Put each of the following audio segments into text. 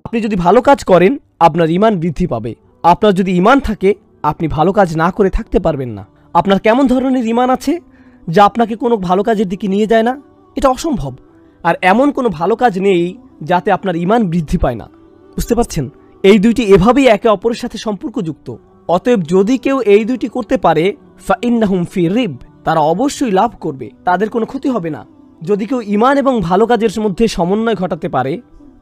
আপনি যদি ভালো কাজ করেন আপনার ঈমান বৃদ্ধি পাবে। আপনার যদি ঈমান থাকে আপনি ভালো কাজ না করে থাকতে পারবেন না। আপনার কেমন ধরনের ঈমান আছে যা আপনাকে কোনো ভালো কাজের দিকে নিয়ে যায় না? এটা অসম্ভব। আর এমন কোনো ভালো কাজ নেই যাতে আপনার ঈমান বৃদ্ধি পায় না। বুঝতে পারছেন? এই দুইটি এভাবেই একে অপরের সাথে সম্পর্কযুক্ত। অতএব যদি কেউ এই দুইটি করতে পারে ফাইন্নাহুম ফি রিব, তারা অবশ্যই লাভ করবে, তাদের কোনো ক্ষতি হবে না। যদি কেউ ঈমান এবং ভালো কাজের মধ্যে সমন্বয় ঘটাতে পারে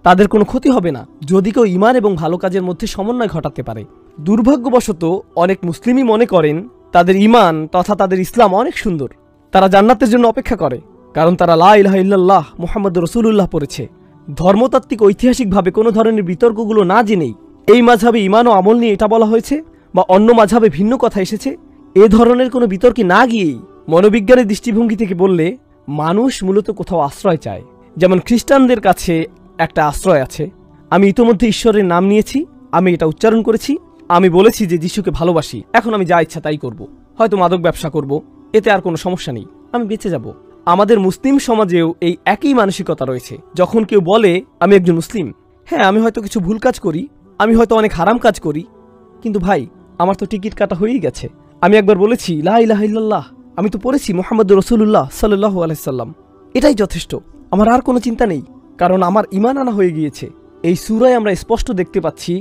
তাদের কোনো ক্ষতি হবে না। যদি কেউ ঈমান এবং ভালো কাজের মধ্যে সমন্বয় ঘটাতে পারে। দুর্ভাগ্যবশত অনেক মুসলিমই মনে করেন তাদের ঈমান তথা তাদের ইসলাম অনেক সুন্দর, তারা জান্নাতের জন্য অপেক্ষা করে, কারণ তারা লা ইলাহা ইল্লাল্লাহ মুহাম্মাদুর রাসূলুল্লাহ পড়েছে। ধর্মতাত্ত্বিক ঐতিহাসিকভাবে কোনো ধরনের বিতর্কগুলো না জেনেই এই মাযহাবে ঈমান ও আমল নিয়ে এটা বলা হয়েছে বা অন্য মাযহাবে ভিন্ন কথা এসেছে, এ ধরনের কোনো বিতর্কে না গিয়েই মনোবিজ্ঞানের দৃষ্টিভঙ্গি থেকে বললে মানুষ মূলত কোথাও আশ্রয় চায়। যেমন খ্রিস্টানদের কাছে একটা আশ্রয় আছে। আমি ইতোমধ্যে ঈশ্বরের নাম নিয়েছি, আমি এটা উচ্চারণ করেছি, আমি বলেছি যে যিশুকে ভালোবাসি, এখন আমি যা ইচ্ছা তাই করব, হয়তো মাদক ব্যবসা করব, এতে আর কোনো সমস্যা নেই, আমি বেঁচে যাব। আমাদের মুসলিম সমাজেও এই একই মানসিকতা রয়েছে। যখন কেউ বলে আমি একজন মুসলিম, হ্যাঁ আমি হয়তো কিছু ভুল কাজ করি, আমি হয়তো অনেক হারাম কাজ করি, কিন্তু ভাই আমার তো টিকিট কাটা হয়েই গেছে। আমি একবার বলেছি লা ইলাহা ইল্লাল্লাহ, আমি তো পড়েছি মুহাম্মাদুর রাসূলুল্লাহ সাল্লাল্লাহু আলাইহি সাল্লাম, এটাই যথেষ্ট, আমার আর কোনো চিন্তা নেই, কারণ আমার ঈমান আনা হয়ে গিয়েছে। এই সূরায় আমরা স্পষ্ট দেখতে পাচ্ছি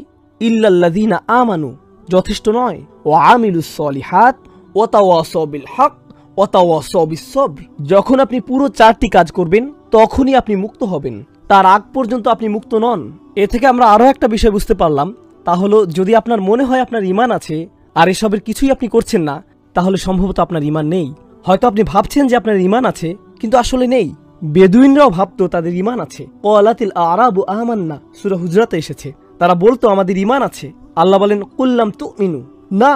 ইল্লাল্লাযীনা আমানু যথেষ্ট নয়, ওয়া আমিলুস সলিহাত ওয়া তাওয়াসাউ বিল হক ওয়া তাওয়াসাউ বিস সবর। যখন আপনি পুরো 4টি কাজ করবেন তখনই আপনি মুক্ত হবেন, তার আগ পর্যন্ত আপনি মুক্ত নন। এ থেকে আমরা আরও একটা বিষয় বুঝতে পারলাম, তা হলো যদি আপনার মনে হয় আপনার ঈমান আছে আর এসবের কিছুই আপনি করছেন না, তাহলে সম্ভবত আপনার ঈমান নেই। হয়তো আপনি ভাবছেন যে আপনার ঈমান আছে, কিন্তু আসলে নেই। বেদুইনরাও ভাবতো তাদের ঈমান আছে। ক্বালাতিল আরাবু আমান্না, সূরা হুজরাতে এসেছে, তারা বলতো আমাদের ঈমান আছে। আল্লাহ বলেন কুল্লাম তুমিনু, না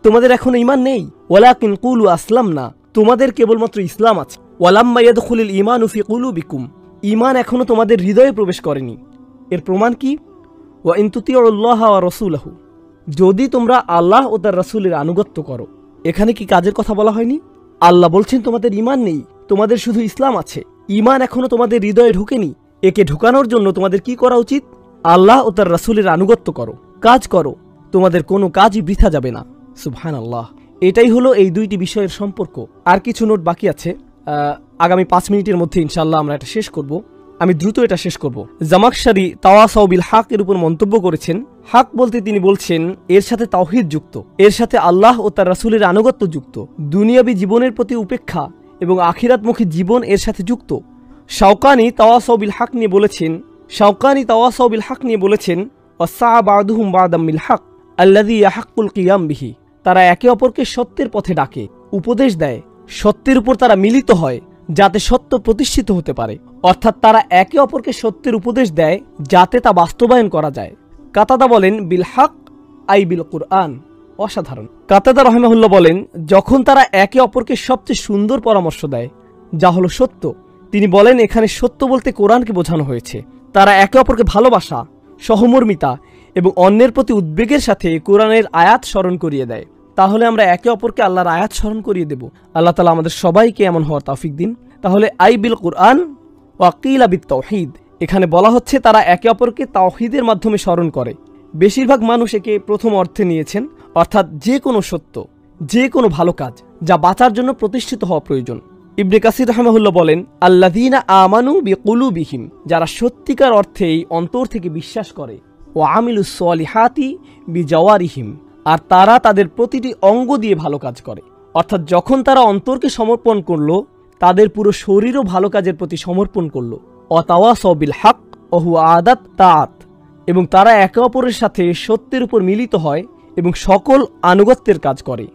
তোমাদের এখনো ঈমান নেই, ওয়ালাকিন কুলু আসলামনা, তোমাদের কেবলমাত্র ইসলাম আছে। ওয়ালাম্মা ইয়াদখুলুল ঈমানু ফি কুলুবিকুম, ঈমান এখনো তোমাদের হৃদয়ে প্রবেশ করেনি। এর প্রমাণ কি? ওয়া ইন তুতিউল্লাহ ওয়া রাসূলাহু, যদি তোমরা আল্লাহ ও তার রাসূলের আনুগত্য করো। এখানে কি কাজের কথা বলা হয়নি? আল্লাহ বলছেন তোমাদের ঈমান নেই, তোমাদের শুধু ইসলাম আছে, ঈমান এখনো তোমাদের হৃদয়ে ঢোকেনি। একে ঢোকানোর জন্য তোমাদের কি করা উচিত? আল্লাহ ও তার রাসূলের আনুগত্য করো, কাজ করো, তোমাদের কোনো কাজই বৃথা যাবে না। সুবহানাল্লাহ। এটাই হলো এই দুইটি বিষয়ের সম্পর্ক। আর কিছু নোট বাকি আছে, আগামী 5 মিনিটের মধ্যে ইনশাআল্লাহ আমরা এটা শেষ করব। আমি দ্রুত এটা শেষ করব। জামাখশারি তাওয়াসাউ বিল হক এর উপর মন্তব্য করেছেন। হক বলতে তিনি বলছেন এর সাথে তাওহীদ যুক্ত, এর সাথে আল্লাহ ও তার রাসূলের আনুগত্য যুক্ত, দুনিয়াবী জীবনের প্রতি উপেক্ষা এবং আখিরাতমুখী জীবন এর সাথে যুক্ত। শাওকানি তাওয়াসাউ বিল হক নিয়ে বলেছেন ওয়াসা বাদুহুম বাদাম বিল হক আল্লাযী ইয়াহাক্কুল কিয়াম বিহি, তারা একে অপরকে সত্যের পথে ডাকে, উপদেশ দেয়, সত্যের উপর তারা মিলিত হয় যাতে সত্য প্রতিষ্ঠিত হতে পারে। অর্থাৎ তারা একে অপরকে সত্যের উপদেশ দেয় যাতে তা বাস্তবায়ন করা যায়। কাতাদা বলেন বিল হক আই বিল কুরআন, অসাধারণ। কাতাদা রাহিমাহুল্লাহ বলেন যখন তারা একে অপরকে সবচেয়ে সুন্দর পরামর্শ দেয় যা হলো সত্য, তিনি বলেন এখানে সত্য বলতে কোরআনকে বোঝানো হয়েছে। তারা একে অপরকে ভালোবাসা, সহমর্মিতা এবং অন্যের প্রতি উদ্বেগের সাথে কোরআনের আয়াত স্মরণ করিয়ে দেয়। তাহলে আমরা একে অপরকে আল্লাহর আয়াত স্মরণ করিয়ে দেব। আল্লাহ তাআলা আমাদের সবাইকে এমন হওয়ার তৌফিক দিন। তাহলে আই বিল কুরআন ওয়া কিলা বিত তাওহীদ, এখানে বলা হচ্ছে তারা একে অপরকে তাওহীদের মাধ্যমে স্মরণ করে। বেশিরভাগ মানুষ একে প্রথম অর্থে নিয়েছেন, অর্থাৎ যে কোনো সত্য, যে কোনো ভালো কাজ যা বাঁচার জন্য প্রতিষ্ঠিত হওয়া প্রয়োজন। ইবনে কাসির রাহিমাহুল্লাহ বলেন আল্লাযীনা আমানু বিকুলুবিহিম, যারা সত্যিকার অর্থেই অন্তর থেকে বিশ্বাস করে, ও আমিলুস সলিহাতি বিজাওয়ারিহিম, আর তারা তাদের প্রতিটি অঙ্গ দিয়ে ভালো কাজ করে। অর্থাৎ যখন তারা অন্তরকে সমর্পণ করলো, তাদের পুরো শরীরও ভালো কাজের প্রতি সমর্পণ করলো। ওয়াতাওয়াসাউ বিল হক ওয়া হুয়া আদাত তাআত, এবং তারা একে অপরের সাথে সত্যের উপর মিলিত হয় এবং সকল আনুগত্যের কাজ করে।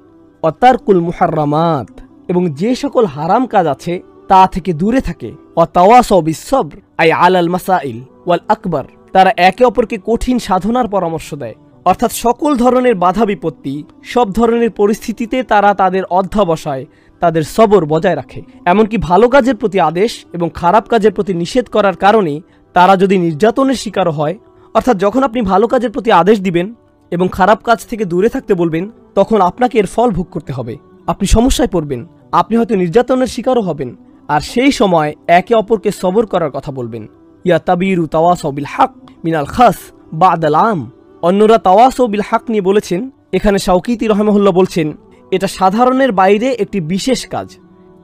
ওয়াতারকুল মুহাররামাত, এবং যে সকল হারাম কাজ আছে তা থেকে দূরে থাকে। ওয়াতাওয়াসাউ বিস সবর আই আলাল মাসাইল ওয়াল আকবার, তারা একে অপরকে কঠিন সাধনার পরামর্শ দেয়। অর্থাৎ সকল ধরনের বাধা বিপত্তি, সব ধরনের পরিস্থিতিতে তারা তাদের অধ্যবসায়, তাদের সবর বজায় রাখে। এমনকি ভালো কাজের প্রতি আদেশ এবং খারাপ কাজের প্রতি নিষেধ করার কারণে তারা যদি নির্যাতনের শিকারও হয়, অর্থাৎ যখন আপনি ভালো কাজের প্রতি আদেশ দিবেন এবং খারাপ কাজ থেকে দূরে থাকতে বলবেন, তখন আপনাকে এর ফল ভোগ করতে হবে। আপনি সমস্যায় পড়বেন, আপনি হয়তো নির্যাতনের শিকারও হবেন, আর সেই সময় একে অপরকে সবর করার কথা বলবেন। ইয়া তাবিরু তাওয়াসাউ বিল হক মিনাল খাস বাদাল আম। অন্যরা তাওয়াসৌ বিল হক নিয়ে বলেছেন, এখানে শাওকিতি রাহিমাহুল্লাহ বলছেন এটা সাধারণের বাইরে একটি বিশেষ কাজ।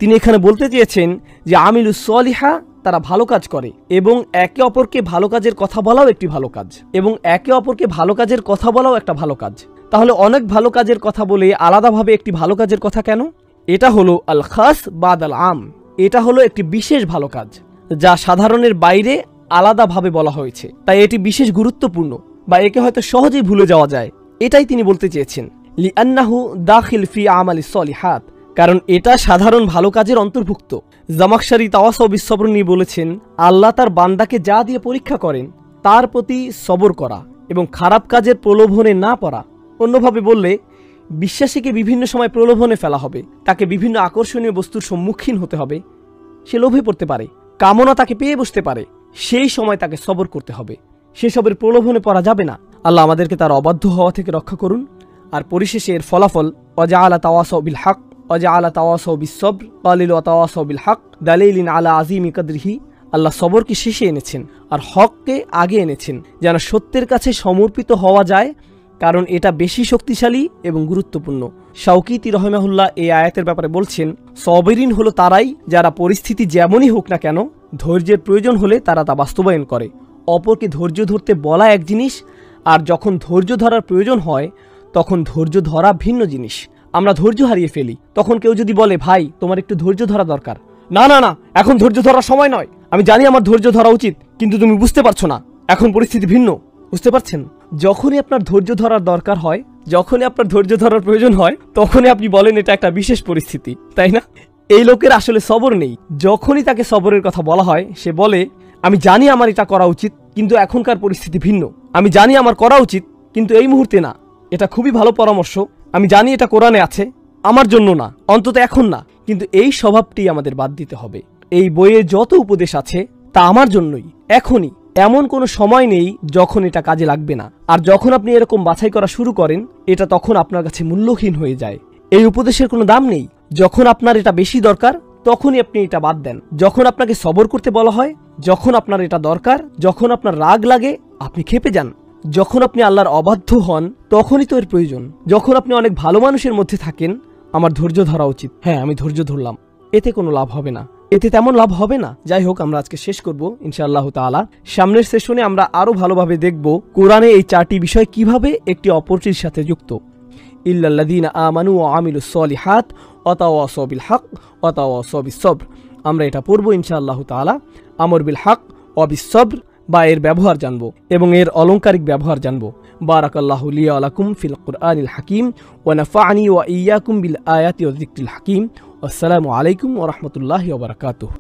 তিনি এখানে বলতে চেয়েছেন যে আমিলুস সলিহা, তারা ভালো কাজ করে এবং একে অপরকে ভালো কাজের কথা বলাও একটি ভালো কাজ, এবং একে অপরকে ভালো কাজের কথা বলাও একটা ভালো কাজ। তাহলে অনেক ভালো কাজের কথা বলে আলাদাভাবে একটি ভালো কাজের কথা কেন? এটা হলো আল খাস বাদাল আম, এটা হলো একটি বিশেষ ভালো কাজ যা সাধারণের বাইরে আলাদাভাবে বলা হয়েছে, তাই এটি বিশেষ গুরুত্বপূর্ণ বা একে হয়তো সহজেই ভুলে যাওয়া যায়। এটাই তিনি বলতে চেয়েছেন, লিআন্নাহু দাখিল ফি আমালিস সলিহাত, কারণ এটা সাধারণ ভালো কাজের অন্তর্ভুক্ত। জামাখশারি তাওয়াসৌ বিস সবর নিয়ে বলেছেন, আল্লাহ তার বান্দাকে যা দিয়ে পরীক্ষা করেন তার প্রতি সবর করা এবং খারাপ কাজের প্রলোভনে না পড়া। অন্যভাবে বললে, বিশ্বাসীকে বিভিন্ন সময় প্রলোভনে ফেলা হবে, তাকে বিভিন্ন আকর্ষণীয় বস্তুর সম্মুখীন হতে হবে, সে লোভে পড়তে পারে, কামনা তাকে পেয়ে বসতে পারে, সেই সময় তাকে সবর করতে হবে, সেসবের প্রলোভনে পড়া যাবে না। আল্লাহ আমাদেরকে তার অবাধ্য হওয়া থেকে রক্ষা করুন। আর পরিশেষে এর ফলাফল, ওয়াজআলা তাওয়াসাউ বিল হক ওয়াজআলা তাওয়াসাউ বিস সবর ক্বালিলু তাওয়াসাউ বিল হক দালিলিন আলা আযীমি কদরিহি। আল্লাহ সবরকে শেষে এনেছেন আর হককে আগে এনেছেন, যেন সত্যের কাছে সমর্পিত হওয়া যায়, কারণ এটা বেশি শক্তিশালী এবং গুরুত্বপূর্ণ। শাওকিতি রাহিমাহুল্লাহ এই আয়াতের ব্যাপারে বলছেন, সবরিন হলো তারাই যারা পরিস্থিতি যেমনই হোক না কেন ধৈর্যের প্রয়োজন হলে তারা তা বাস্তবায়ন করে। অপরকে ধৈর্য ধরতে বলা এক জিনিস, আর যখন ধৈর্য ধরার প্রয়োজন হয় তখন ধৈর্য ধরা ভিন্ন জিনিস। আমরা ধৈর্য হারিয়ে ফেলি। তখন কেউ যদি বলে, ভাই তোমার একটু ধৈর্য ধরা দরকার, না না না, এখন ধৈর্য ধরার সময় নয়, আমি জানি আমার ধৈর্য ধরা উচিত, কিন্তু তুমি বুঝতে পারছো না, এখন পরিস্থিতি ভিন্ন। বুঝতে পারছেন? যখনই আপনার ধৈর্য ধরার দরকার হয়, যখনই আপনার ধৈর্য ধরার প্রয়োজন হয়, তখনই আপনি বলেন এটা একটা বিশেষ পরিস্থিতি, তাই না? এই লোকের আসলে সবর নেই। যখনই তাকে সবরের কথা বলা হয়, সে বলে, আমি জানি আমার এটা করা উচিত, কিন্তু এখনকার পরিস্থিতি ভিন্ন। আমি জানি আমার করা উচিত, কিন্তু এই মুহূর্তে না। এটা খুবই ভালো পরামর্শ, আমি জানি এটা কোরআনে আছে, আমার জন্য না, অন্তত এখন না, কিন্তু এই স্বভাবটি আমাদের বাদ দিতে হবে। এই বইয়ে যত উপদেশ আছে তা আমার জন্যই, এখনই। এমন কোনো সময় নেই যখন এটা কাজে লাগবে না। আর যখন আপনি এরকম বাছাই করা শুরু করেন, এটা তখন আপনার কাছে মূল্যহীন হয়ে যায়। এই উপদেশের কোনো দাম নেই। যখন আপনার এটা বেশি দরকার তখনই আপনি এটা বাদ দেন। যখন আপনাকে সবর করতে বলা হয়, যখন আপনার এটা দরকার, যখন আপনার রাগ লাগে আপনি ক্ষেপে যান, যখন আপনি আল্লাহর অবাধ্য হন তখনই তো এর প্রয়োজন। যখন আপনি অনেক ভালো মানুষের মধ্যে থাকেন, আমার ধৈর্য ধরা উচিত, হ্যাঁ আমি ধৈর্য ধরলাম, এতে কোনো লাভ হবে না, এতে তেমন লাভ হবে না। যাই হোক, আমরা আজকে শেষ করব ইনশাআল্লাহ তাআলা। সামনের সেশনে আমরা আরো ভালোভাবে দেখব কোরআনে এই চারটি বিষয় কিভাবে একটি অপরটির সাথে যুক্ত। ইল্লাল্লাযীনা আমানু ওয়া আমিলুস সলিহাত ওয়া তাওয়াসাউ বিল হক ওয়া তাওয়াসাউ বিস সবর। আমরা এটা পড়ব ইনশাআল্লাহ তাআলা। আমর বিল হক ওয়া বিস সবর বা এর ব্যবহার জানব এবং এর অলংকারিক ব্যবহার জানব। বারাকাল্লাহু লি ওয়া লাকুম ফিল কুরআনিল হাকিম ওয়া নাফা'নি ওয়া ইয়্যাকুম বিল আয়াতি ওয়া যিকরিল হাকিম। আসসালামু আলাইকুম ওয়া রাহমাতুল্লাহি ওয়া বারাকাতুহু।